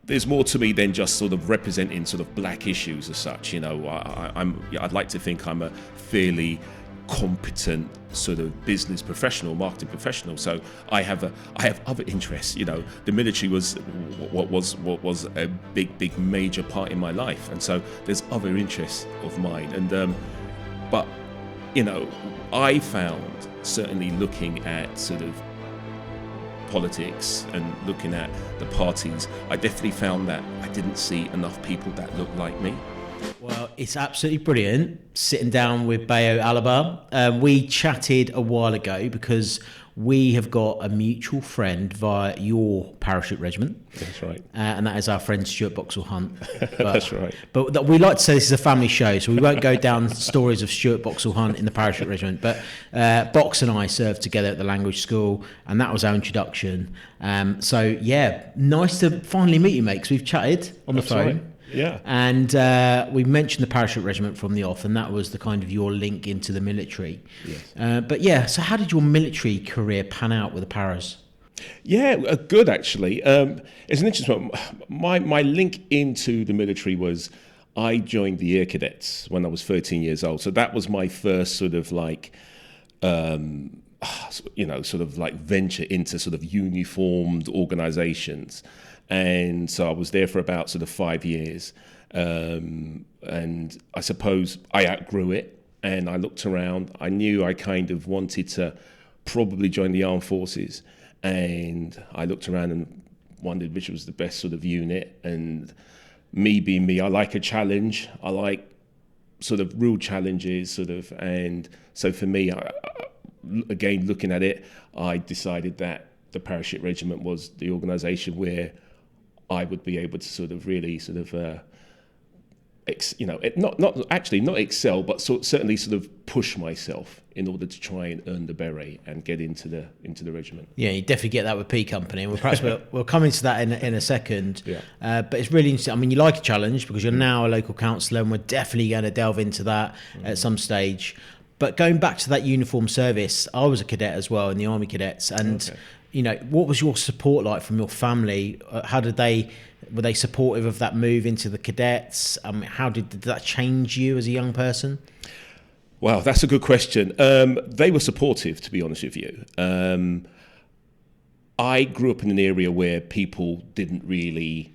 there's more to me than just sort of representing sort of black issues as such. You know, I'd like to think I'm a fairly competent sort of business professional, marketing professional. So I have other interests. You know, the military was what was a big major part in my life, and so there's other interests of mine. And but you know, I found certainly looking at sort of politics and looking at the parties, I definitely found that I didn't see enough people that looked like me. Well, it's absolutely brilliant sitting down with Bayo Alaba. We chatted a while ago because we have got a mutual friend via your Parachute Regiment. That's right. And that is our friend Stuart Boxall Hunt. That's right. But we like to say this is a family show, so we won't go down stories of Stuart Boxall Hunt in the Parachute Regiment. But Box and I served together at the language school, and that was our introduction. So, yeah, nice to finally meet you, mate, because we've chatted on the phone. Right. Yeah. And we mentioned the Parachute Regiment from the off, and that was the kind of your link into the military. Yes. But yeah, so how did your military career pan out with the Paras? Yeah, good actually. It's an interesting one. My link into the military was I joined the Air Cadets when I was 13 years old. So that was my first sort of like, sort of like venture into sort of uniformed organizations. And so I was there for about sort of 5 years. And I suppose I outgrew it and I looked around. I knew I kind of wanted to probably join the armed forces. And I looked around and wondered which was the best sort of unit. And me being me, I like a challenge. I like sort of real challenges, sort of. And so for me, again, looking at it, I decided that the Parachute Regiment was the organisation where I would be able to sort of really sort of, not excel, but certainly sort of push myself in order to try and earn the beret and get into the regiment. Yeah, you definitely get that with P Company, and we'll come into that in a second. Yeah. But it's really interesting. I mean, you like a challenge because you're now a local councillor, and we're definitely going to delve into that at some stage. But going back to that uniform service, I was a cadet as well in the Army Cadets, and you know, what was your support like from your family? Were they supportive of that move into the cadets? How did that change you as a young person? Wow, that's a good question. They were supportive, to be honest with you. I grew up in an area where people didn't really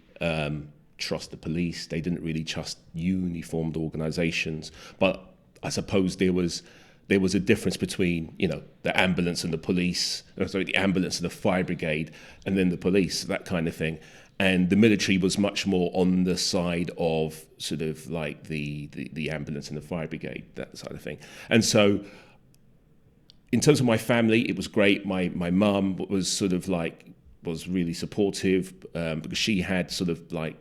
trust the police. They didn't really trust uniformed organisations. But I suppose there was a difference between, you know, the ambulance and the police, the ambulance and the fire brigade, and then the police, that kind of thing. And the military was much more on the side of sort of like the ambulance and the fire brigade, that side of thing. And so in terms of my family, it was great. My mum was really supportive because she had sort of like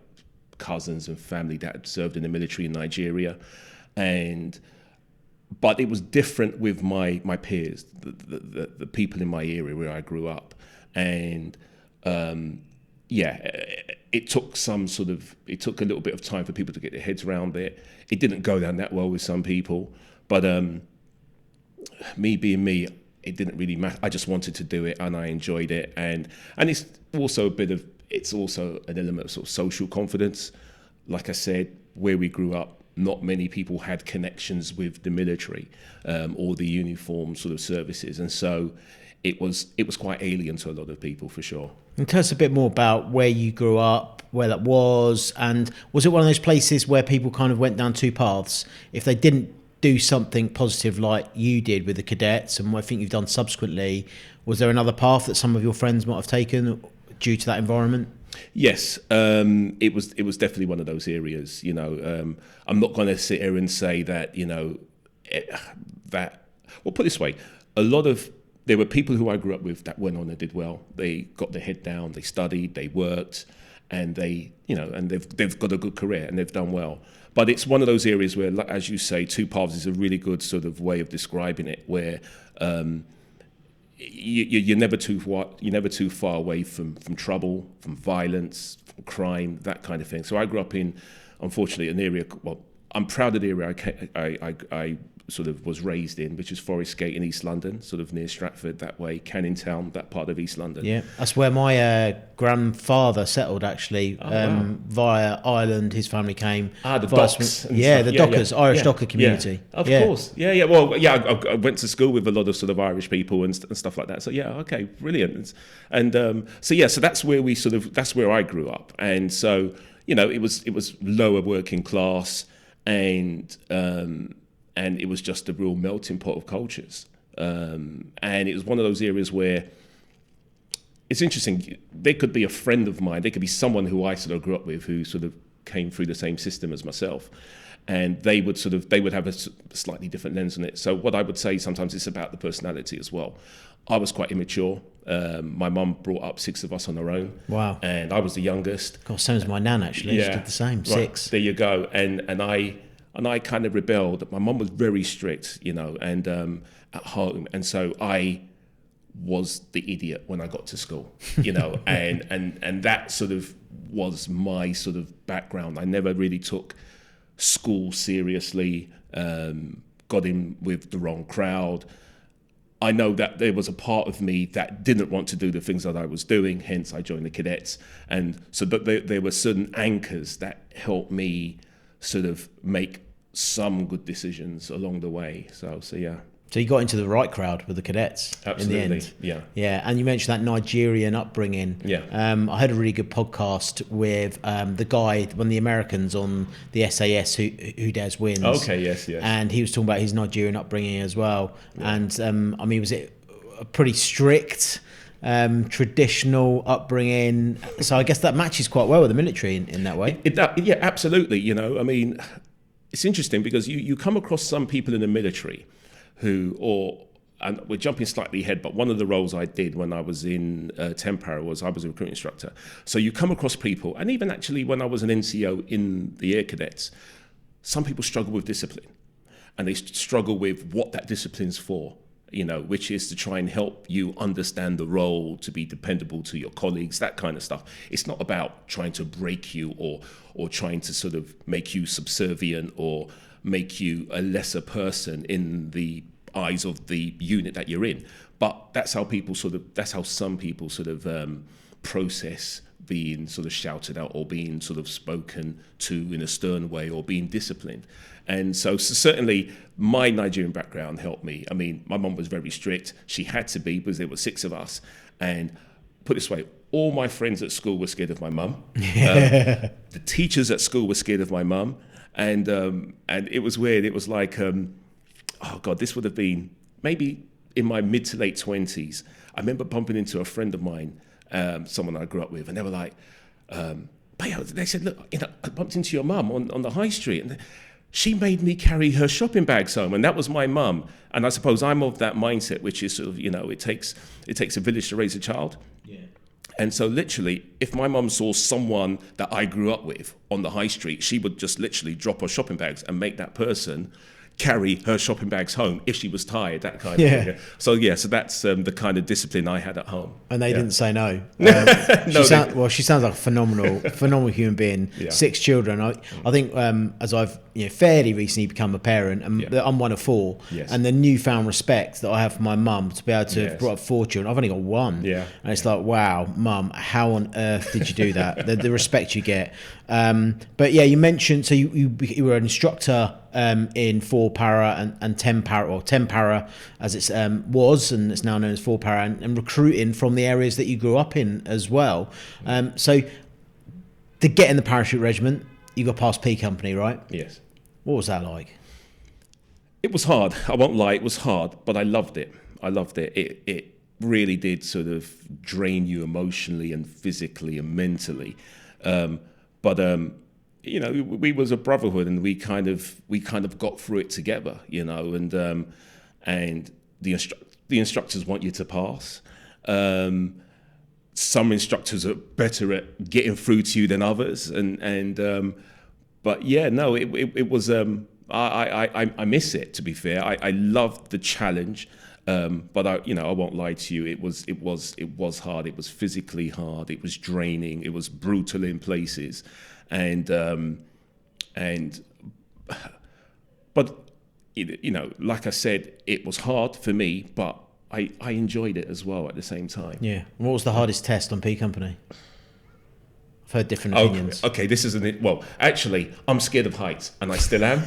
cousins and family that had served in the military in Nigeria. But it was different with my peers, the people in my area where I grew up. And it took a little bit of time for people to get their heads around it. It didn't go down that well with some people, but me being me, it didn't really matter. I just wanted to do it and I enjoyed it. And it's also an element of sort of social confidence. Like I said, where we grew up, not many people had connections with the military or the uniform sort of services. And so it was quite alien to a lot of people, for sure. And tell us a bit more about where you grew up, where that was, and was it one of those places where people kind of went down two paths? If they didn't do something positive like you did with the cadets, and what I think you've done subsequently, was there another path that some of your friends might have taken due to that environment? Yes, it was definitely one of those areas. You know, I'm not going to sit here and say that, you know, well, put it this way, there were people who I grew up with that went on and did well. They got their head down, they studied, they worked, and they've got a good career and they've done well. But it's one of those areas where, as you say, two paths is a really good sort of way of describing it, where you're never too far away from trouble, from violence, from crime, that kind of thing. So I grew up in, unfortunately, an area, well, I'm proud of the area I sort of was raised in, which is Forest Gate in East London, sort of near Stratford that way, Canning Town, that part of East London. Yeah, that's where my grandfather settled actually. Wow. Via Ireland. His family came. The docks. The Dockers, Irish Docker community. Yeah. Of course. Yeah. Well, yeah, I went to school with a lot of sort of Irish people and stuff like that. So yeah, okay, brilliant. And so that's where that's where I grew up. And so, it was lower working class, and it was just a real melting pot of cultures. And it was one of those areas where it's interesting. They could be a friend of mine. They could be someone who I sort of grew up with, who sort of came through the same system as myself. And they would have a slightly different lens on it. So what I would say sometimes it's about the personality as well. I was quite immature. My mum brought up 6 of us on her own. Wow. And I was the youngest. God, same as my nan actually. Yeah. She did the same, 6. There you go. And I kind of rebelled. My mum was very strict, and at home. And so I was the idiot when I got to school, and that sort of was my sort of background. I never really took school seriously, got in with the wrong crowd. I know that there was a part of me that didn't want to do the things that I was doing, hence I joined the cadets. And so there were certain anchors that helped me sort of make some good decisions along the way. So yeah. So you got into the right crowd with the cadets. Absolutely, in the end. Yeah. Yeah, and you mentioned that Nigerian upbringing. Yeah. I heard a really good podcast with the guy, one of the Americans on the SAS, Who Dares Wins. Okay, yes. And he was talking about his Nigerian upbringing as well. Yeah. And was it a pretty strict, traditional upbringing? So I guess that matches quite well with the military in that way. Yeah, absolutely. It's interesting because you come across some people in the military and we're jumping slightly ahead, but one of the roles I did when I was in Tempara was I was a recruitment instructor. So you come across people, and even actually when I was an NCO in the Air Cadets, some people struggle with discipline, and they struggle with what that discipline's for, which is to try and help you understand the role, to be dependable to your colleagues, that kind of stuff. It's not about trying to break you or trying to sort of make you subservient or make you a lesser person in the eyes of the unit that you're in. But that's how some people sort of process being sort of shouted out or being sort of spoken to in a stern way or being disciplined. And so certainly my Nigerian background helped me. I mean, my mum was very strict. She had to be because there were 6 of us. And put it this way, all my friends at school were scared of my mum. The teachers at school were scared of my mum. And it was weird. It was like, this would have been maybe in my mid to late 20s. I remember bumping into a friend of mine, someone I grew up with, and they were like, Bayo, they said, look, I bumped into your mum on the high street, and she made me carry her shopping bags home, and that was my mum. And I suppose I'm of that mindset, which is sort of, it takes a village to raise a child. Yeah. And so literally, if my mum saw someone that I grew up with on the high street, she would just literally drop her shopping bags and make that person carry her shopping bags home if she was tired, that kind of thing. So that's the kind of discipline I had at home. And they didn't say no. She sounds like a phenomenal human being. Yeah. 6 children. I think as I've fairly recently become a parent, and I'm one of 4, and the newfound respect that I have for my mum to be able to have brought up 4 children. I've only got 1, and it's like, wow, mum, how on earth did you do that? the respect you get. But yeah, you mentioned so you were an instructor in 4 para and 10 para, or 10 para as it was, and it's now known as 4 para, and recruiting from the areas that you grew up in as well. So to get in the Parachute Regiment, you got past P Company, right? Yes. What was that like? It was hard. I won't lie, it was hard, but I loved it. It really did sort of drain you emotionally and physically and mentally. We was a brotherhood, and we kind of got through it together, and the instructors want you to pass. Some instructors are better at getting through to you than others, but it was. I miss it, to be fair. I loved the challenge, but I won't lie to you. It was hard. It was physically hard. It was draining. It was brutal in places, and but like I said, it was hard for me, but I enjoyed it as well at the same time. Yeah. What was the hardest test on P Company? I've heard different opinions. Okay, this isn't it. Well, actually, I'm scared of heights, and I still am.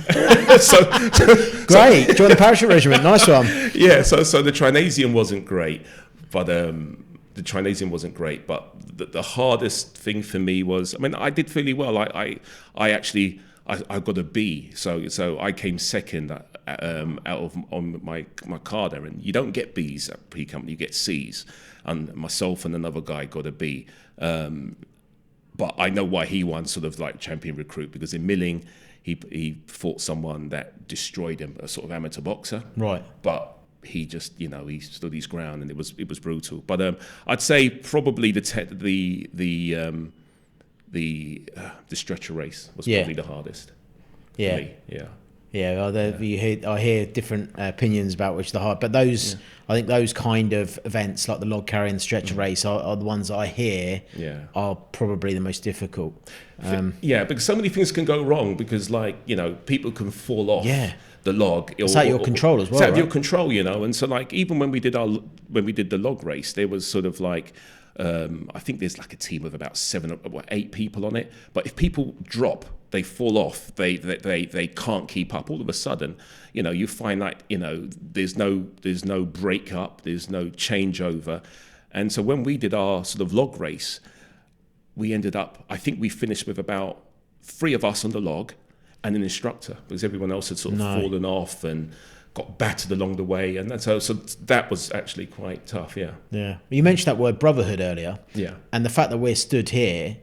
Great. Join the Parachute Regiment. Nice one. Yeah. So the Trinasium wasn't great, but the the hardest thing for me was, I mean, I did fairly well. I actually got a B. So I came second out of on my Carder, and you don't get B's at P Company, you get C's. And myself and another guy got a B. But I know why he won sort of like champion recruit, because in milling he fought someone that destroyed him, a sort of amateur boxer. Right. But he just, he stood his ground, and it was brutal. But I'd say probably the stretcher race was probably the hardest. Yeah. For me. Yeah. Yeah, I hear different opinions about which the hard, but those, I think those kind of events like the log carrying stretcher race are the ones that I hear are probably the most difficult. Because so many things can go wrong, because people can fall off the log. It's out of your control as well. It's out of your control, and so even when we did the log race, there was sort of like, I think there's like a team of about 7 or 8 people on it. But if people drop, they fall off. They can't keep up. All of a sudden, you find like there's no break up. There's no changeover. And so when we did our sort of log race, we ended up, I think we finished with about 3 of us on the log and an instructor, because everyone else had sort of fallen off and got battered along the way, and so that was actually quite tough. Yeah. You mentioned that word brotherhood earlier. Yeah. And the fact that we're sat here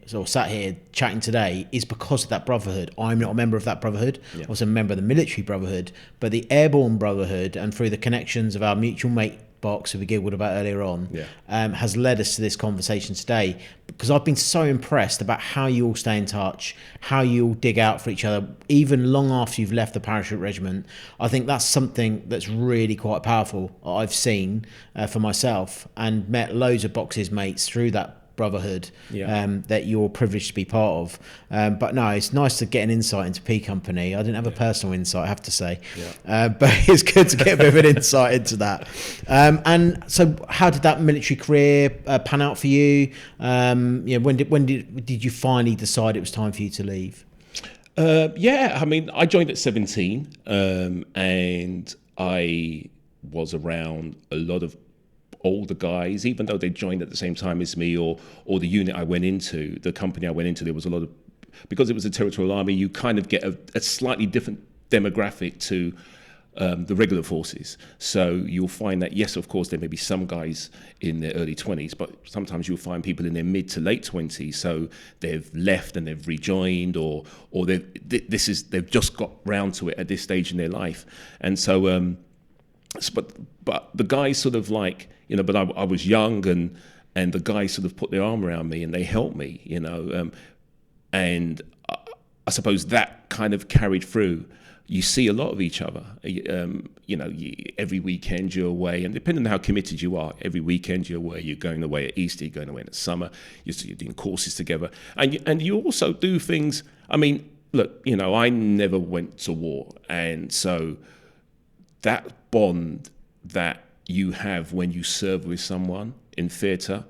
chatting today is because of that brotherhood. I'm not a member of that brotherhood. I was a member of the military brotherhood, but the airborne brotherhood, and through the connections of our mutual mate box who we giggled about earlier on, has led us to this conversation today, because I've been so impressed about how you all stay in touch, how you all dig out for each other, even long after you've left the Parachute Regiment. I think that's something that's really quite powerful. I've seen for myself, and met loads of boxes mates through that brotherhood that you're privileged to be part of. But no, it's nice to get an insight into P Company. I didn't have a personal insight, I have to say, but it's good to get a bit of an insight into that. And so how did that military career pan out for you? When did you finally decide it was time for you to leave? I mean, I joined at 17, and I was around a lot of older guys, even though they joined at the same time as me, or the unit I went into, the company I went into. There was a lot of, because it was a territorial army, you kind of get a slightly different demographic to the regular forces. So you'll find that, yes, of course, there may be some guys in their early 20s, but sometimes you'll find people in their mid to late 20s. So they've left and they've rejoined, or they've just got round to it at this stage in their life. And so, but the guys sort of like, but I was young, and the guys sort of put their arm around me and they helped me, and I suppose that kind of carried through. You see a lot of each other, every weekend you're away, and depending on how committed you are, every weekend you're away. You're going away at Easter, you're going away in the summer, you're doing courses together, and you also do things. I mean, look, I never went to war, and so that bond that you have when you serve with someone in theatre,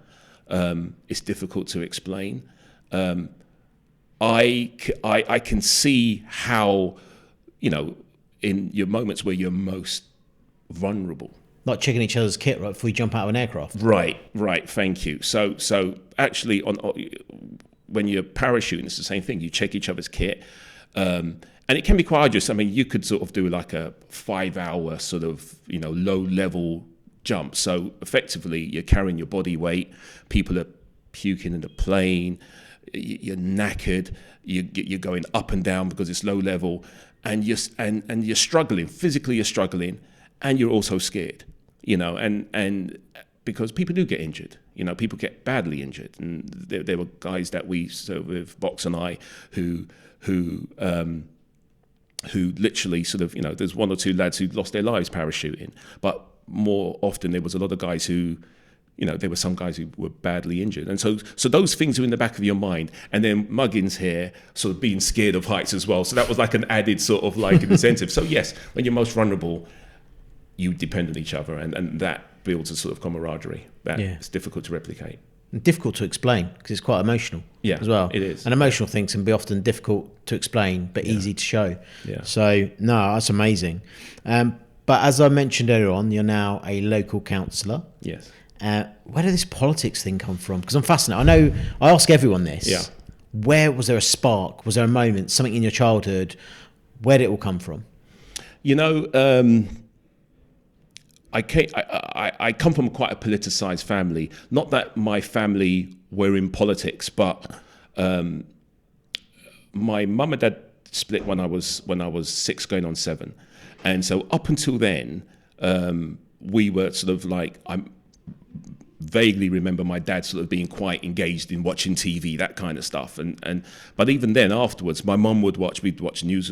it's difficult to explain. I can see how, in your moments where you're most vulnerable. Like checking each other's kit right before you jump out of an aircraft. Right. Thank you. So actually, when you're parachuting, it's the same thing. You check each other's kit. And it can be quite arduous. I mean, you could sort of do like a 5-hour sort of, low-level jump. So effectively, you're carrying your body weight. People are puking in the plane. You're knackered. You're going up and down because it's low level, and you're struggling. Physically, you're struggling, and you're also scared. And because people do get injured. People get badly injured, and there were guys that we served with, Box and I, who literally sort of, there's 1 or 2 lads who lost their lives parachuting, but more often there was a lot of guys who there were some guys who were badly injured. And so those things are in the back of your mind. And then Muggins here sort of being scared of heights as well. So that was like an added sort of like incentive. So yes, when you're most vulnerable, you depend on each other, and that builds a sort of camaraderie that is difficult to replicate. And difficult to explain because it's quite emotional as well. It is. And emotional things can be often difficult to explain, but easy to show. Yeah. So, no, that's amazing. But as I mentioned earlier on, you're now a local councillor. Yes. Where did this politics thing come from? Because I'm fascinated. I know I ask everyone this. Yeah. Where was there a spark? Was there a moment, something in your childhood? Where did it all come from? I come from quite a politicised family. Not that my family were in politics, but my mum and dad split when I was 6, going on 7, and so up until then, we were sort of like I vaguely remember my dad sort of being quite engaged in watching TV, that kind of stuff, and but even then afterwards, my mum would watch. We'd watch news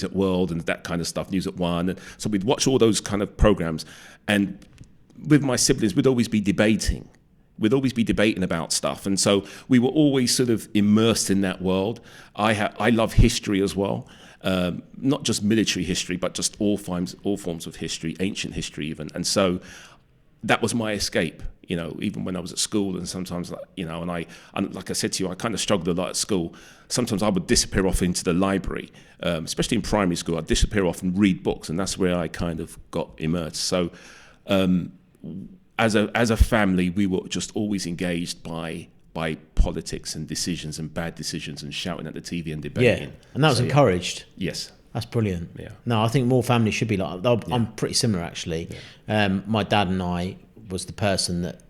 at World and that kind of stuff, News at 1. And so we'd watch all those kind of programs. And with my siblings, we'd always be debating. We'd always be debating about stuff. And so we were always sort of immersed in that world. I love history as well. Not just military history, but just all forms of history, ancient history even. And so that was my escape, even when I was at school, and sometimes, and like I said to you, I kind of struggled a lot at school. Sometimes I would disappear off into the library, especially in primary school. I'd disappear off and read books, and that's where I kind of got immersed. So as a family, we were just always engaged by politics and decisions and bad decisions and shouting at the TV and debating. Yeah, and that was encouraged. Yes. That's brilliant. Yeah. No, I think more families should be like that. I'm pretty similar, actually. Yeah. My dad and I was the person that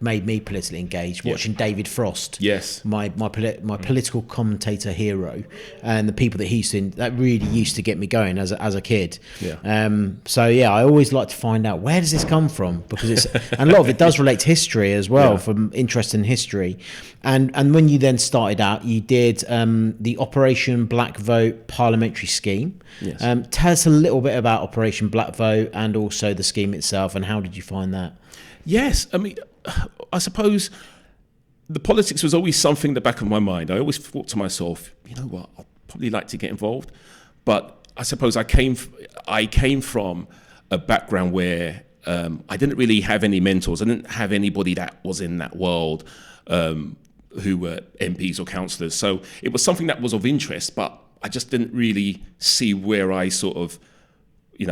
made me politically engaged, watching David Frost. Yes. My political commentator hero, and the people that that really used to get me going as a kid. Yeah. So I always like to find out, where does this come from, because and a lot of it does relate to history as well, from interest in history. And when you then started out, you did the Operation Black Vote parliamentary scheme. Yes. Tell us a little bit about Operation Black Vote and also the scheme itself, and how did you find that? Yes, I mean, I suppose the politics was always something in the back of my mind. I always thought to myself, you know what, I'd probably like to get involved. But I suppose I came from a background where I didn't really have any mentors. I didn't have anybody that was in that world who were MPs or councillors. So it was something that was of interest, but I just didn't really see where I sort of,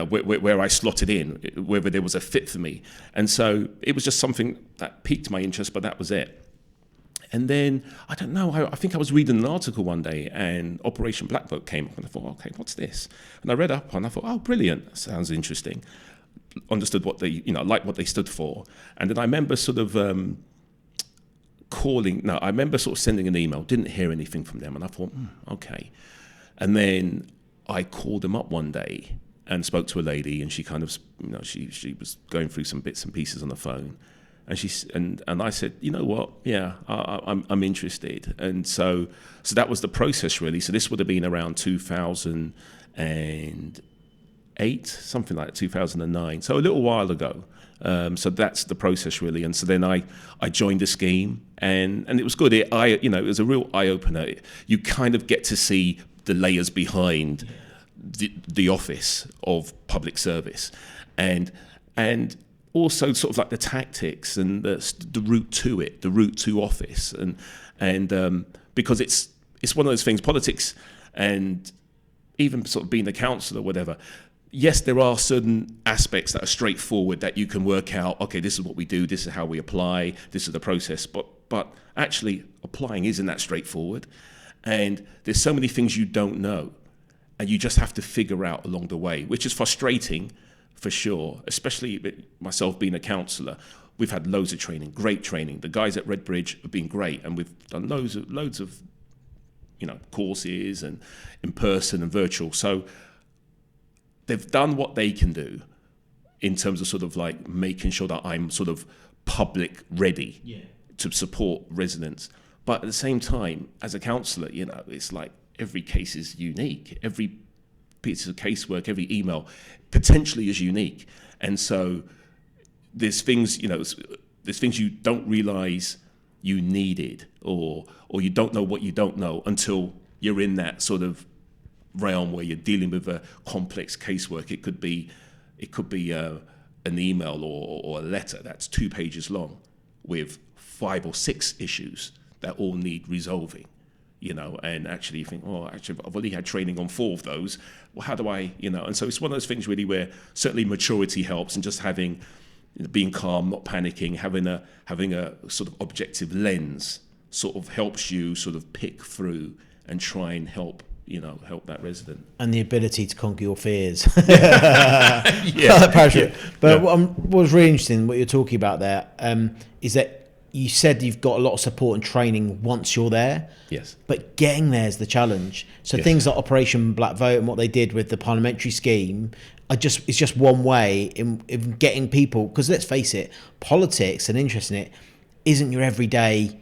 where I slotted in, whether there was a fit for me. And so it was just something that piqued my interest, but that was it. And then, I don't know, I think I was reading an article one day and Operation Black Vote came up, and I thought, okay, what's this? And I read up and I thought, oh, brilliant, that sounds interesting. Understood what they, liked what they stood for. And then I remember sort of sending an email, didn't hear anything from them. And I thought, okay. And then I called them up one day and spoke to a lady, and she kind of, she was going through some bits and pieces on the phone, and I said, you know what, I'm interested, and so that was the process really. So this would have been around 2008, something like 2009, so a little while ago. So that's the process really, and so then I joined the scheme, and it was good. It was a real eye opener. You kind of get to see the layers behind the office of public service, and also sort of like the tactics and the route to it, the route to office, and because it's one of those things, politics, and even sort of being a councillor or whatever. Yes, there are certain aspects that are straightforward that you can work out. Okay, this is what we do. This is how we apply. This is the process. But actually, applying isn't that straightforward, and there's so many things you don't know. And you just have to figure out along the way, which is frustrating for sure, especially myself being a councillor. We've had loads of training, great training. The guys at Redbridge have been great, and we've done loads of courses and in person and virtual. So they've done what they can do in terms of sort of like making sure that I'm sort of public ready to support residents. But at the same time, as a councillor, it's like, every case is unique. Every piece of casework, every email potentially is unique. And so there's things, there's things you don't realise you needed, or you don't know what you don't know until you're in that sort of realm where you're dealing with a complex casework. It could be an email or a letter that's 2 pages long with 5 or 6 issues that all need resolving, and actually you think, I've only had training on 4 of those. Well, how do I, and so it's one of those things really where certainly maturity helps, and just being calm, not panicking, having a sort of objective lens sort of helps you sort of pick through and try and help that resident. And the ability to conquer your fears. Parachute. But what was really interesting, what you're talking about there, is that you said you've got a lot of support and training once you're there. Yes. But getting there is the challenge. So things like Operation Black Vote and what they did with the parliamentary scheme it's just one way in getting people, because let's face it, politics and interest in it isn't your everyday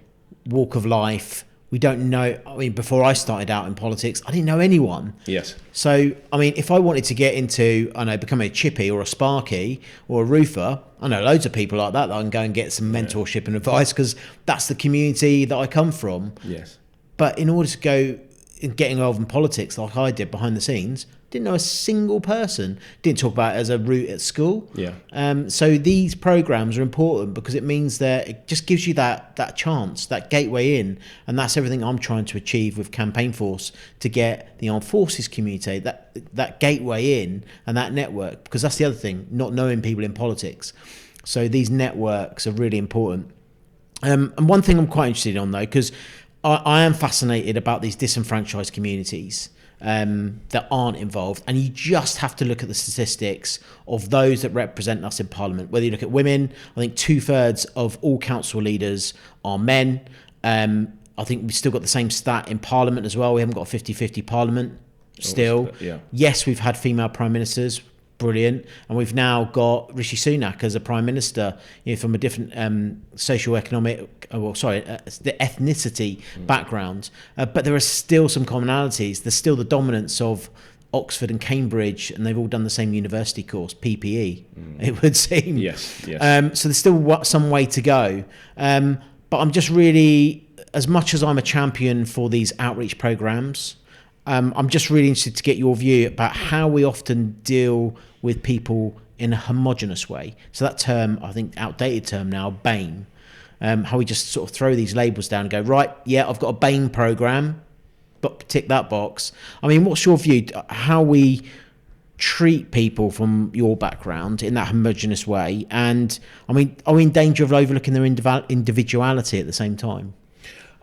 walk of life. We don't know. I mean, before I started out in politics, I didn't know anyone. Yes. So, I mean, if I wanted to get into, becoming a chippy or a sparky or a roofer, I know loads of people like that I can go and get some mentorship and advice, because that's the community that I come from. Yes. But in order to go and getting involved in politics like I did behind the scenes, didn't know a single person. Didn't talk about it as a route at school. Yeah. So these programs are important because it means that it just gives you that chance, that gateway in, and that's everything I'm trying to achieve with Campaign Force, to get the armed forces community that gateway in and that network, because that's the other thing, not knowing people in politics. So these networks are really important. And one thing I'm quite interested in, though, because I am fascinated about these disenfranchised communities that aren't involved, and you just have to look at the statistics of those that represent us in Parliament. Whether you look at women, I think 2/3 of all council leaders are men. I think we've still got the same stat in Parliament as well. We haven't got a 50-50 Parliament still. Yeah. Yes, we've had female prime ministers. Brilliant. And we've now got Rishi Sunak as a prime minister, from a different socio-economic, the ethnicity background. But there are still some commonalities. There's still the dominance of Oxford and Cambridge, and they've all done the same university course, PPE, it would seem. Yes. So there's still some way to go. But I'm just really, as much as I'm a champion for these outreach programs, I'm just really interested to get your view about how we often deal with people in a homogenous way. So that term, I think, outdated term now, BAME. How we just sort of throw these labels down and go, right, yeah, I've got a BAME program, but tick that box. I mean, what's your view? How we treat people from your background in that homogenous way? And I mean, are we in danger of overlooking their individuality at the same time?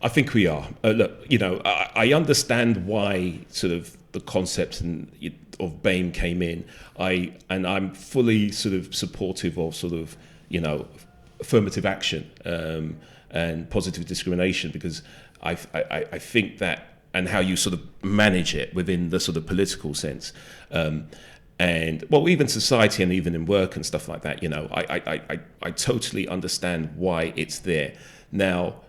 I think we are. Look, I understand why sort of the concept of BAME came in. I'm fully sort of supportive of sort of, affirmative action and positive discrimination, because I think that, and how you sort of manage it within the sort of political sense. And well, even society and even in work and stuff like that, I totally understand why it's there. Now,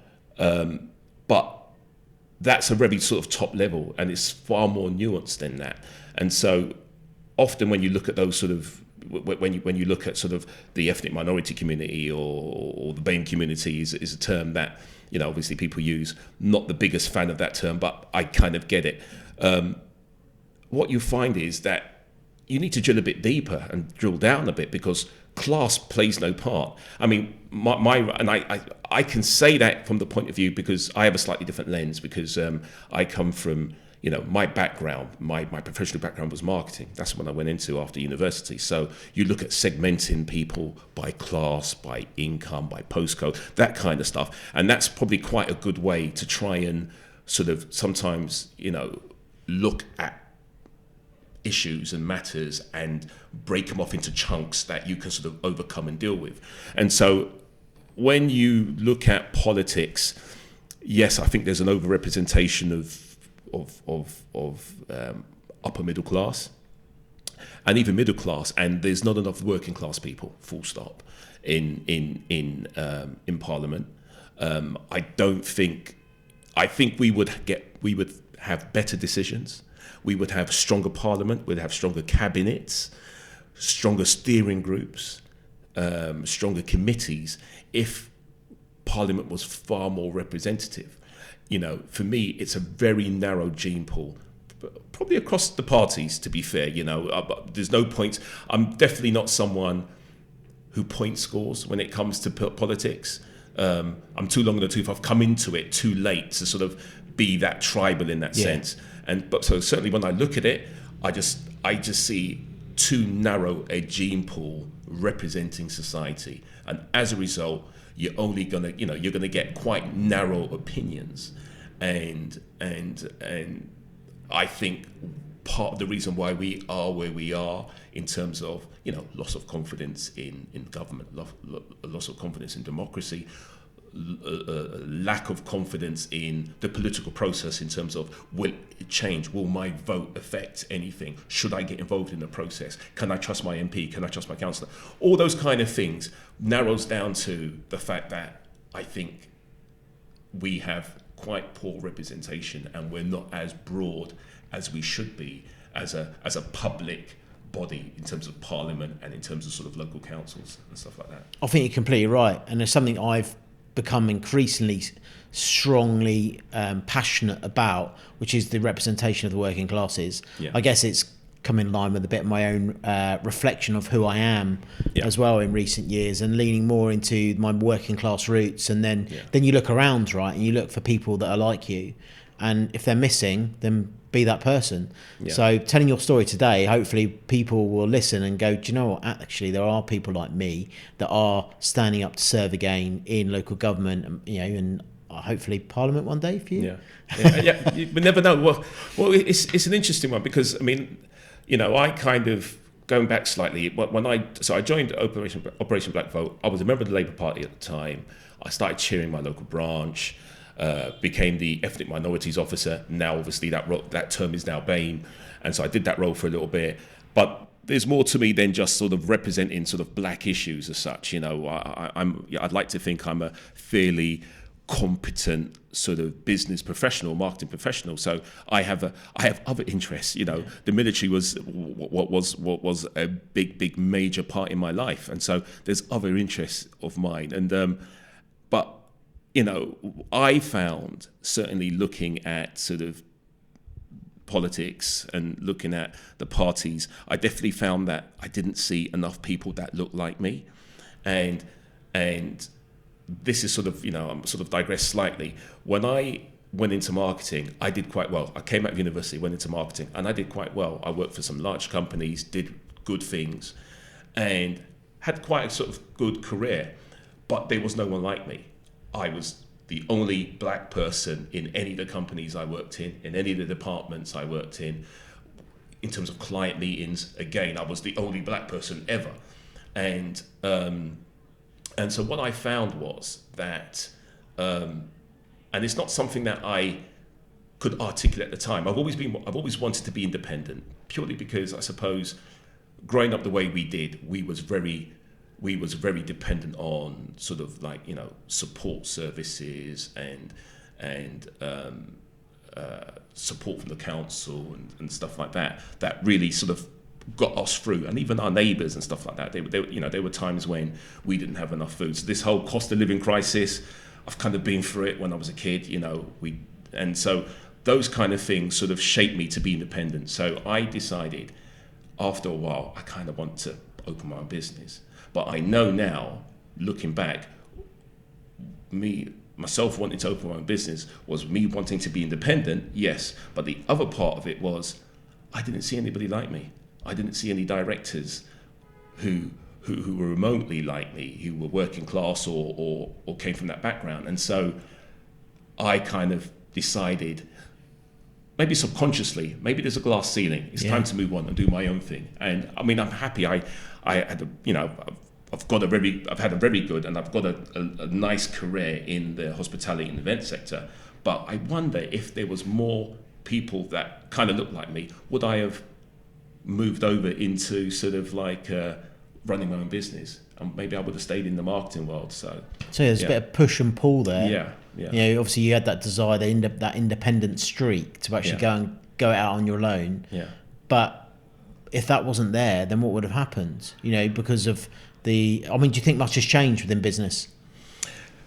but that's a very sort of top level, and it's far more nuanced than that. And so often when you look at those sort of, when you look at sort of the ethnic minority community or the BAME community is a term that, obviously people use. Not the biggest fan of that term, but I kind of get it. What you find is that you need to drill a bit deeper and drill down a bit, because class plays no part. I mean, I can say that from the point of view, because I have a slightly different lens, because I come from, my background, my professional background was marketing. That's what I went into after university. So you look at segmenting people by class, by income, by postcode, that kind of stuff. And that's probably quite a good way to try and sort of sometimes, look at issues and matters and break them off into chunks that you can sort of overcome and deal with. And so when you look at politics, yes, I think there's an overrepresentation of upper middle class and even middle class, and there's not enough working class people, full stop, in Parliament. I think we would have better decisions. We would have stronger Parliament, we'd have stronger cabinets, stronger steering groups, stronger committees if Parliament was far more representative. You know, for me, it's a very narrow gene pool, probably across the parties, to be fair. You know, there's no point. I'm definitely not someone who point scores when it comes to politics. I'm too long in the tooth. I've come into it too late to sort of be that tribal in that sense. But so certainly when I look at it, I just see too narrow a gene pool representing society, and as a result, you're only gonna, you're gonna get quite narrow opinions, and I think part of the reason why we are where we are in terms of, loss of confidence in government, loss of confidence in democracy, lack of confidence in the political process in terms of, will it change? Will my vote affect anything? Should I get involved in the process? Can I trust my MP? Can I trust my councillor? All those kind of things narrows down to the fact that I think we have quite poor representation, and we're not as broad as we should be as a public body in terms of Parliament and in terms of sort of local councils and stuff like that. I think you're completely right, and there's something I've become increasingly strongly passionate about, which is the representation of the working classes. I guess it's come in line with a bit of my own reflection of who I am as well in recent years, and leaning more into my working class roots. And then you look around, right, and you look for people that are like you, and if they're missing, then be that person. So telling your story today, hopefully people will listen and go, do you know what, actually there are people like me that are standing up to serve again in local government, and hopefully Parliament one day for you. You never know. Well, it's an interesting one, because I kind of, going back slightly, when I joined Operation Black Vote, I was a member of the Labour Party at the time. I started cheering my local branch, became the ethnic minorities officer. Now, obviously, that term is now BAME, and so I did that role for a little bit. But there's more to me than just sort of representing sort of black issues as such. I'd like to think I'm a fairly competent sort of business professional, marketing professional. So I have other interests. The military was what was a big major part in my life, and so there's other interests of mine. And but I found, certainly looking at sort of politics and looking at the parties, I definitely found that I didn't see enough people that looked like me, and this is sort of, I'm sort of digress slightly. When I went into marketing, I did quite well. I came out of university, went into marketing, and I did quite well. I worked for some large companies, did good things, and had quite a sort of good career, but there was no one like me. I was the only black person in any of the companies I worked in any of the departments I worked in terms of client meetings. Again, I was the only black person ever. And so what I found was that, and it's not something that I could articulate at the time. I've always wanted to be independent, purely because I suppose growing up the way we did, we was very dependent on sort of like, support services and support from the council and stuff like that really sort of got us through, and even our neighbours and stuff like that. There were times when we didn't have enough food. So this whole cost of living crisis, I've kind of been through it when I was a kid. And so those kind of things sort of shaped me to be independent. So I decided after a while, I kind of want to open my own business. But I know now, looking back, myself wanting to open my own business was me wanting to be independent, yes. But the other part of it was I didn't see anybody like me. I didn't see any directors who were remotely like me, who were working class or came from that background. And so I kind of decided, maybe subconsciously, maybe there's a glass ceiling. It's time to move on and do my own thing. And I'm happy. I've had a very good, and I've got a nice career in the hospitality and event sector. But I wonder if there was more people that kind of looked like me, would I have moved over into sort of like running my own business? And maybe I would have stayed in the marketing world. So there's a bit of push and pull there. Yeah. Obviously you had that desire, that independent streak to actually go out on your own. Yeah. But if that wasn't there, then what would have happened? Because of I mean, do you think much has changed within business?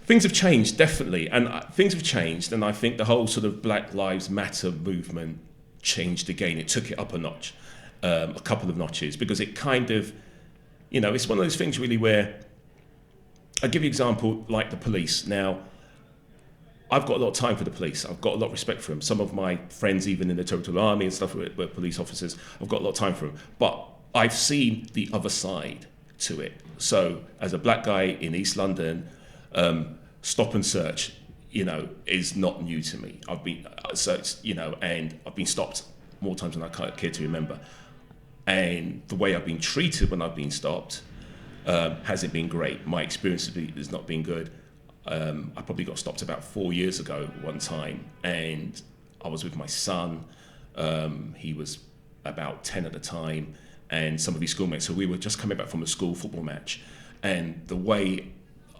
Things have changed, definitely, and things have changed, and I think the whole sort of Black Lives Matter movement changed again. It took it up a notch, a couple of notches, because it kind of, it's one of those things really where, I'll give you an example, like the police. Now, I've got a lot of time for the police. I've got a lot of respect for them. Some of my friends, even in the Territorial Army and stuff, were police officers. I've got a lot of time for them. But I've seen the other side to it. So, as a black guy in East London, stop and search, is not new to me. I've been searched, and I've been stopped more times than I care to remember. And the way I've been treated when I've been stopped hasn't been great. My experience has not been good. I probably got stopped about 4 years ago one time, and I was with my son. He was about 10 at the time, and some of his schoolmates. So we were just coming back from a school football match, and the way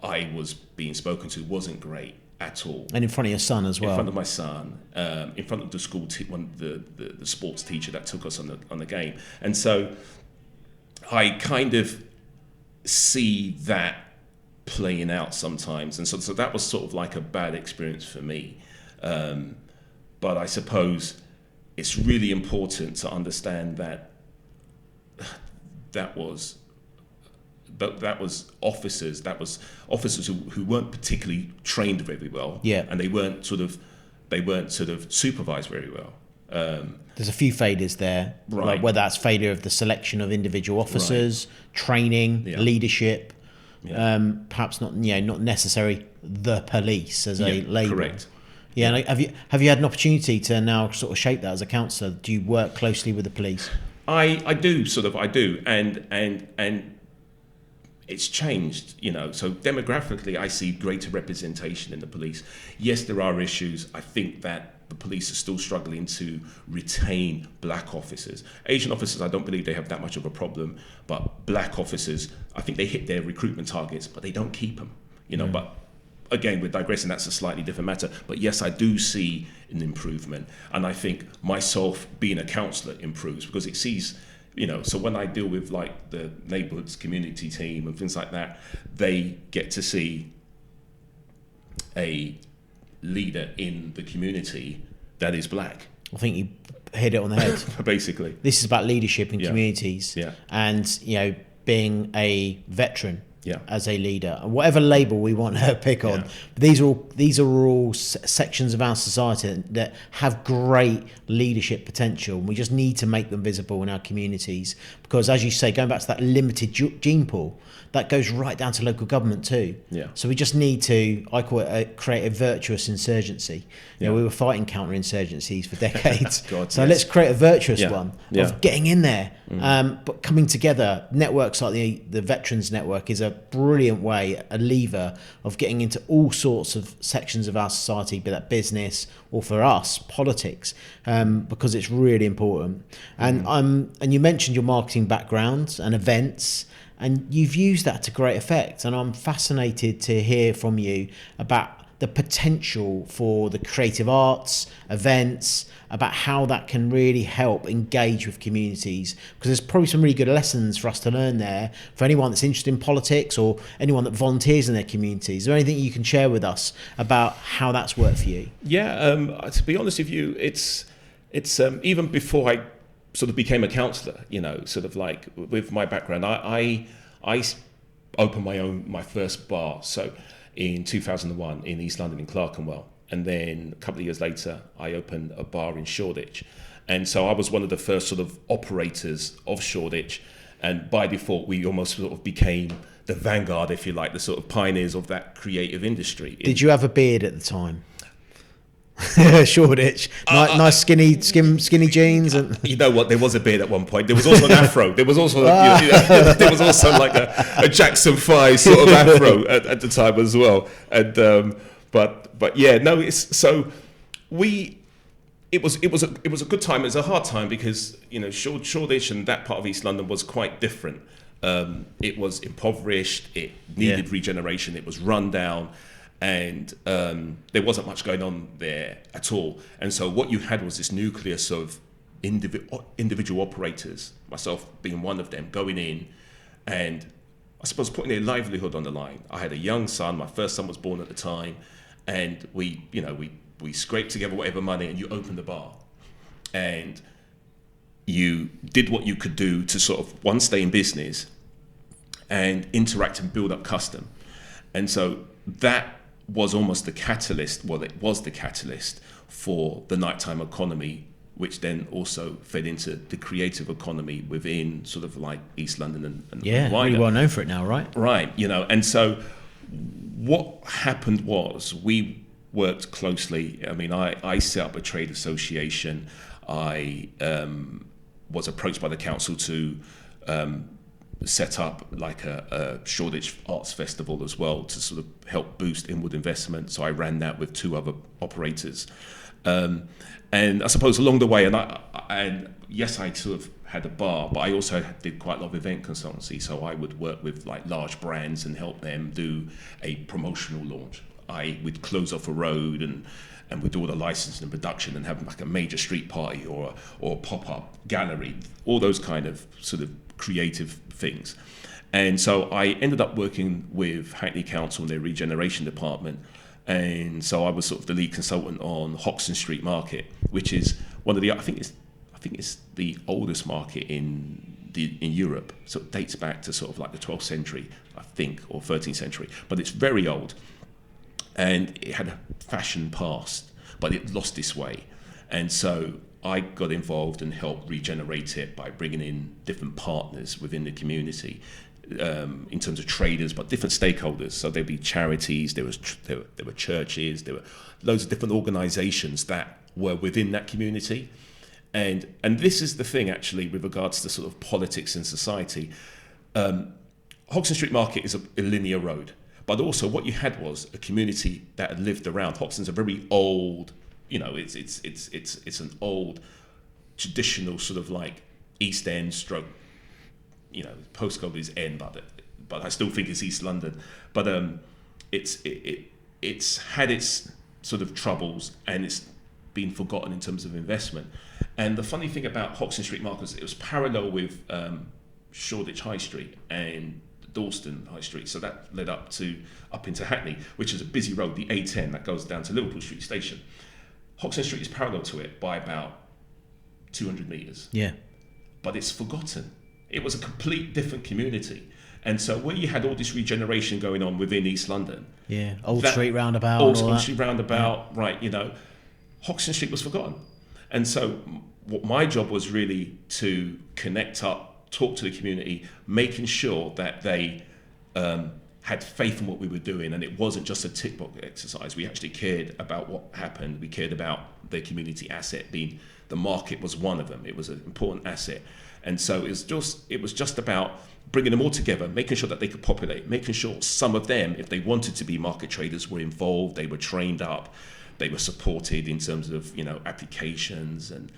I was being spoken to wasn't great at all. And in front of your son as well. In front of my son, in front of the school, the sports teacher that took us on the game. And so I kind of see that playing out sometimes, and so that was sort of like a bad experience for me. But I suppose it's really important to understand that was officers who weren't particularly trained very well, and they weren't sort of supervised very well. There's a few failures there, right? Like whether that's failure of the selection of individual officers, training, leadership. Perhaps not necessarily the police as a label. Correct. Yeah. And have you had an opportunity to now sort of shape that as a councillor? Do you work closely with the police? I do, and it's changed, So demographically, I see greater representation in the police. Yes, there are issues. I think that the police are still struggling to retain black officers. Asian officers, I don't believe they have that much of a problem, but black officers, I think they hit their recruitment targets, but they don't keep them, But again, we're digressing, that's a slightly different matter. But yes, I do see an improvement. And I think myself being a councillor improves, because it sees, so when I deal with like the neighbourhoods community team and things like that, they get to see a leader in the community that is black. I think you hit it on the head. Basically, this is about leadership in communities, and being a veteran as a leader, and whatever label we want to pick on. These are all sections of our society that have great leadership potential, and we just need to make them visible in our communities, because, as you say, going back to that limited gene pool, that goes right down to local government too. So we just need to, I call it, create a virtuous insurgency. We were fighting counter-insurgencies for decades. Let's create a virtuous one of getting in there, but coming together. Networks like the Veterans Network is a brilliant way, a lever of getting into all sorts of sections of our society, be that business or, for us, politics, because it's really important. And you mentioned your marketing background and events, and you've used that to great effect. And I'm fascinated to hear from you about the potential for the creative arts, events, about how that can really help engage with communities, because there's probably some really good lessons for us to learn there for anyone that's interested in politics or anyone that volunteers in their communities. Is there anything you can share with us about how that's worked for you? To be honest with you, it's even before I sort of became a councillor, sort of like with my background, I opened my first bar. So in 2001 in East London in Clerkenwell. And then a couple of years later, I opened a bar in Shoreditch. And so I was one of the first sort of operators of Shoreditch. And by default, we almost sort of became the vanguard, if you like, the sort of pioneers of that creative industry. Did you have a beard at the time? Shoreditch, nice skinny jeans, and you know what? There was a beard at one point. There was also an afro. There was also there was also like a Jackson 5 sort of afro at the time as well. And but yeah, no. It's so It was a good time. It was a hard time because Shoreditch and that part of East London was quite different. It was impoverished. It needed regeneration. It was run down. And there wasn't much going on there at all. And so what you had was this nucleus of individual operators, myself being one of them, going in and I suppose, putting their livelihood on the line. I had a young son. My first son was born at the time, and we scraped together whatever money, and you opened the bar, and you did what you could do to sort of, one, stay in business, and interact and build up custom. And so that was almost the catalyst. Well, it was the catalyst for the nighttime economy, which then also fed into the creative economy within sort of like East London and wider. Really well known for it now, right? Right, and so what happened was we worked closely. I mean, I set up a trade association. I was approached by the council to set up like a Shoreditch Arts Festival as well to sort of help boost inward investment. So I ran that with 2 other operators. And I suppose along the way, and yes, I sort of had a bar, but I also did quite a lot of event consultancy. So I would work with like large brands and help them do a promotional launch. I would close off a road and we'd do all the licensing and production and have like a major street party or a pop-up gallery, all those kind of sort of creative things. And so I ended up working with Hackney Council in their regeneration department. And so I was sort of the lead consultant on Hoxton Street Market, which is one of the, I think it's the oldest market in Europe. So it dates back to sort of like the 12th century, I think, or 13th century. But it's very old, and it had a fashion past, but it lost its way. And so I got involved and helped regenerate it by bringing in different partners within the community. In terms of traders, but different stakeholders. So there'd be charities, there were churches, there were loads of different organisations that were within that community. And this is the thing actually with regards to sort of politics and society. Hoxton Street Market is a linear road, but also what you had was a community that had lived around. Hoxton's a very old, it's an old traditional sort of like East End stroke. Postcode is N, but I still think it's East London. But it's had its sort of troubles, and it's been forgotten in terms of investment. And the funny thing about Hoxton Street Market is it was parallel with Shoreditch High Street and Dalston High Street. So that led up into Hackney, which is a busy road, the A10 that goes down to Liverpool Street Station. Hoxton Street is parallel to it by about 200 metres. Yeah. But it's forgotten. It was a complete different community. And so where you had all this regeneration going on within East London. Yeah, Old Street Roundabout. Old Street Roundabout, yeah. Right, Hoxton Street was forgotten. And so what my job was really to connect up, talk to the community, making sure that they had faith in what we were doing, and it wasn't just a tick box exercise. We actually cared about what happened. We cared about their community asset being, the market was one of them. It was an important asset. And so it was just about bringing them all together, making sure that they could populate, making sure some of them, if they wanted to be market traders, were involved, they were trained up, they were supported in terms of applications and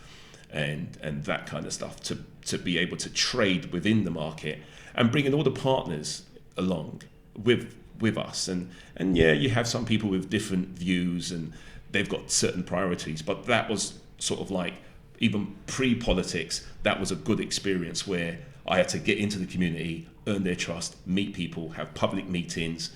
that kind of stuff to be able to trade within the market, and bringing all the partners along with us. And yeah, you have some people with different views and they've got certain priorities, but that was sort of like, even pre-politics, that was a good experience where I had to get into the community, earn their trust, meet people, have public meetings,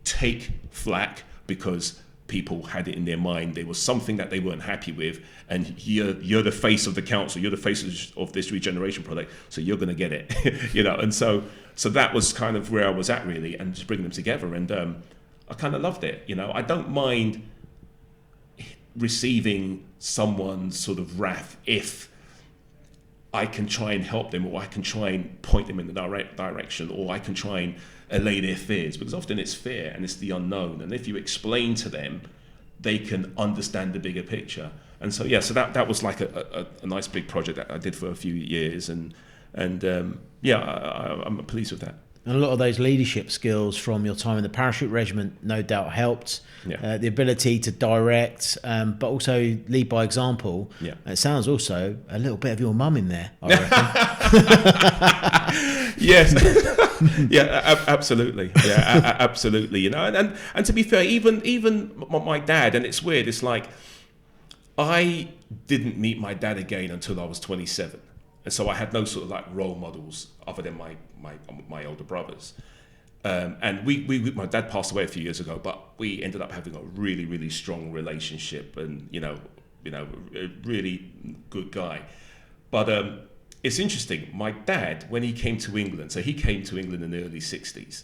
take flack because people had it in their mind there was something that they weren't happy with, and you're the face of the council, you're the face of this regeneration project, so you're going to get it. And so that was kind of where I was at really, and just bringing them together. And I kind of loved it. I don't mind receiving someone's sort of wrath if I can try and help them, or I can try and point them in the direction, or I can try and allay their fears, because often it's fear and it's the unknown, and if you explain to them, they can understand the bigger picture. And so that was like a nice big project that I did for a few years, and I'm pleased with that. And a lot of those leadership skills from your time in the Parachute Regiment no doubt helped. Yeah. The ability to direct, but also lead by example. Yeah. It sounds also a little bit of your mum in there, I reckon. Yes. Yeah, absolutely. Yeah, absolutely. And to be fair, even my dad, and it's weird, it's like I didn't meet my dad again until I was 27. And so I had no sort of like role models other than my older brothers. And my dad passed away a few years ago, but we ended up having a really, really strong relationship, and a really good guy. But it's interesting. My dad, when he came to England, so he came to England in the early 60s.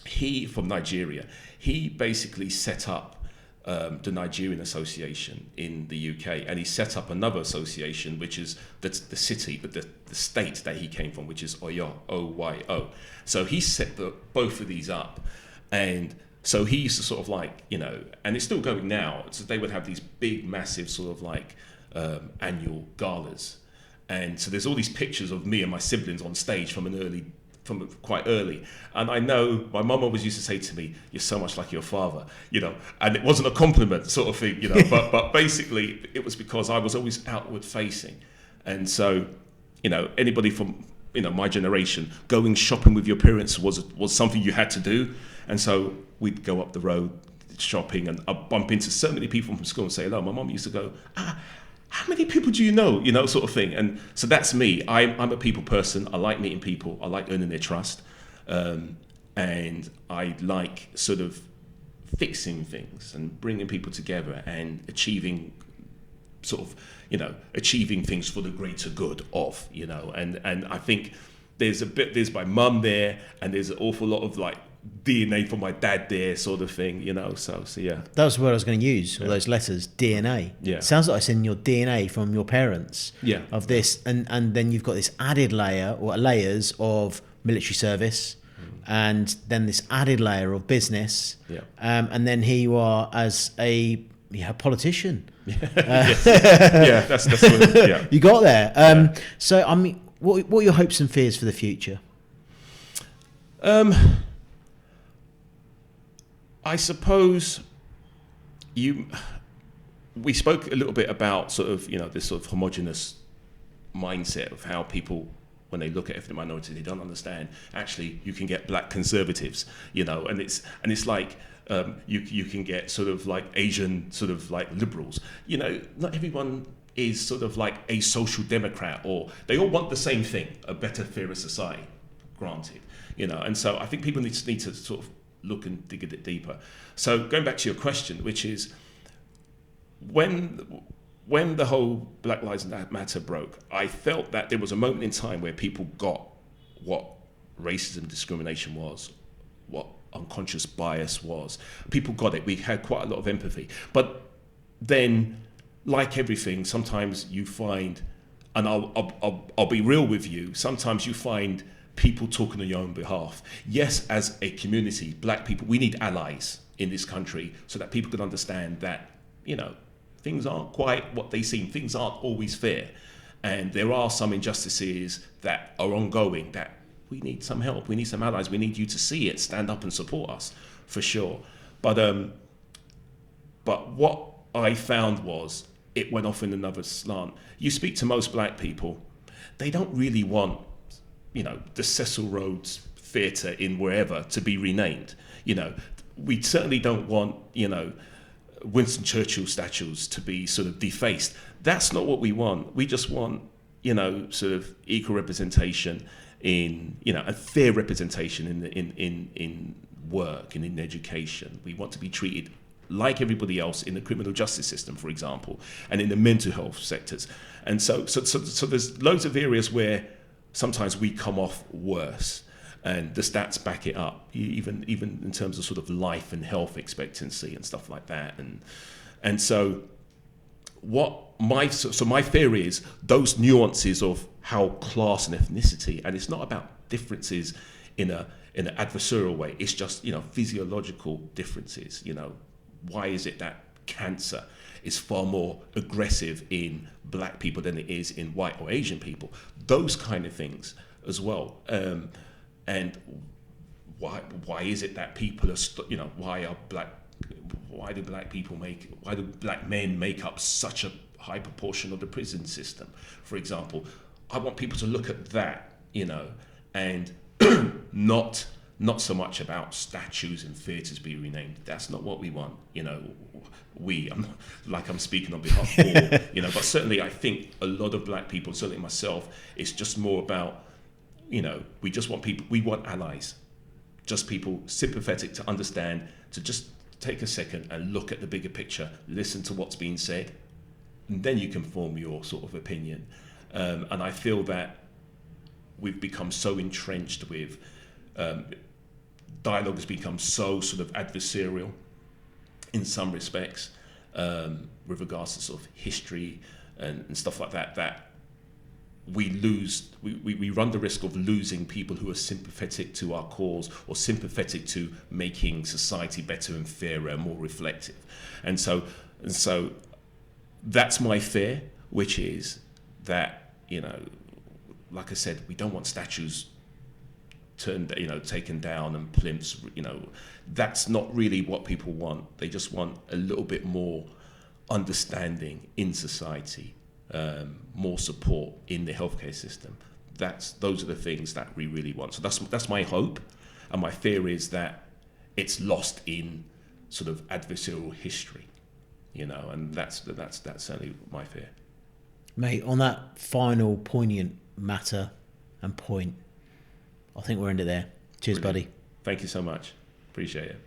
He, from Nigeria, he basically set up the Nigerian Association in the UK, and he set up another association, which is the city, but the state that he came from, which is Oyo, O-Y-O. So he set both of these up, and so he used to sort of like, and it's still going now, so they would have these big, massive sort of like annual galas. And so there's all these pictures of me and my siblings on stage from quite early. And I know my mum always used to say to me, "You're so much like your father," and it wasn't a compliment sort of thing, but basically it was because I was always outward facing. And so, anybody from, my generation, going shopping with your parents was something you had to do. And so we'd go up the road shopping, and I'd bump into so many people from school and say hello. My mum used to go, how many people do you know, sort of thing. And so that's me. I'm a people person. I like meeting people. I like earning their trust. And I like sort of fixing things and bringing people together and achieving things for the greater good of, and I think there's my mum there, and there's an awful lot of like DNA from my dad there, sort of thing, so yeah. That was what I was going to use, all those letters, DNA. Yeah. Sounds like it's in your DNA from your parents. Yeah. Of this, and then you've got this added layer or layers of military service, and then this added layer of business. Yeah. And then here you are as a politician. Yes. Yeah, that's what, yeah. You got there. So I mean, what are your hopes and fears for the future? I suppose we spoke a little bit about sort of, this sort of homogenous mindset of how people, when they look at ethnic minorities, they don't understand. Actually, you can get black conservatives, and it's like you can get sort of like Asian sort of like liberals. Not everyone is sort of like a social democrat, or they all want the same thing, a better, fairer society, granted. And so I think people need to sort of look and dig a bit deeper. So going back to your question, which is when the whole Black Lives Matter broke, I felt that there was a moment in time where people got what racism, discrimination was, what unconscious bias was. People got it. We had quite a lot of empathy. But then, like everything, sometimes you find, and I'll be real with you, sometimes you find people talking on your own behalf. Yes, as a community, black people, we need allies in this country so that people can understand that, things aren't quite what they seem. Things aren't always fair. And there are some injustices that are ongoing that we need some help. We need some allies. We need you to see it, stand up and support us, for sure. But what I found was it went off in another slant. You speak to most black people, they don't really want the Cecil Rhodes Theatre in wherever to be renamed. We certainly don't want, Winston Churchill statues to be sort of defaced. That's not what we want. We just want, sort of equal representation in, a fair representation in work and in education. We want to be treated like everybody else in the criminal justice system, for example, and in the mental health sectors. And so there's loads of areas where sometimes we come off worse, and the stats back it up, even in terms of sort of life and health expectancy and stuff like that. And so my theory is those nuances of how class and ethnicity, and it's not about differences in an adversarial way. It's just physiological differences. Why is it that cancer is far more aggressive in black people than it is in white or Asian people? Those kind of things as well. And why is it that people are, why do black men make up such a high proportion of the prison system, for example? I want people to look at that, and not so much about statues and theatres being renamed. That's not what we want, I'm not, like I'm speaking on behalf of all, but certainly I think a lot of black people, certainly myself, it's just more about, we just want people, we want allies. just people sympathetic to understand, to just take a second and look at the bigger picture, listen to what's being said, and then you can form your sort of opinion. And I feel that we've become so entrenched with dialogue has become so sort of adversarial in some respects, with regards to sort of history and stuff like that, that we run the risk of losing people who are sympathetic to our cause or sympathetic to making society better and fairer and more reflective. And so that's my fear, which is that, you know, like I said, we don't want statues taken down and plinths, you know, that's not really what people want. They just want a little bit more understanding in society, more support in the healthcare system. Those are the things that we really want. So that's my hope, and my fear is that it's lost in sort of adversarial history, you know, and that's certainly my fear. Mate, on that final poignant matter and point, I think we're into there. Cheers, Brilliant. buddy. Thank you so much. Appreciate it.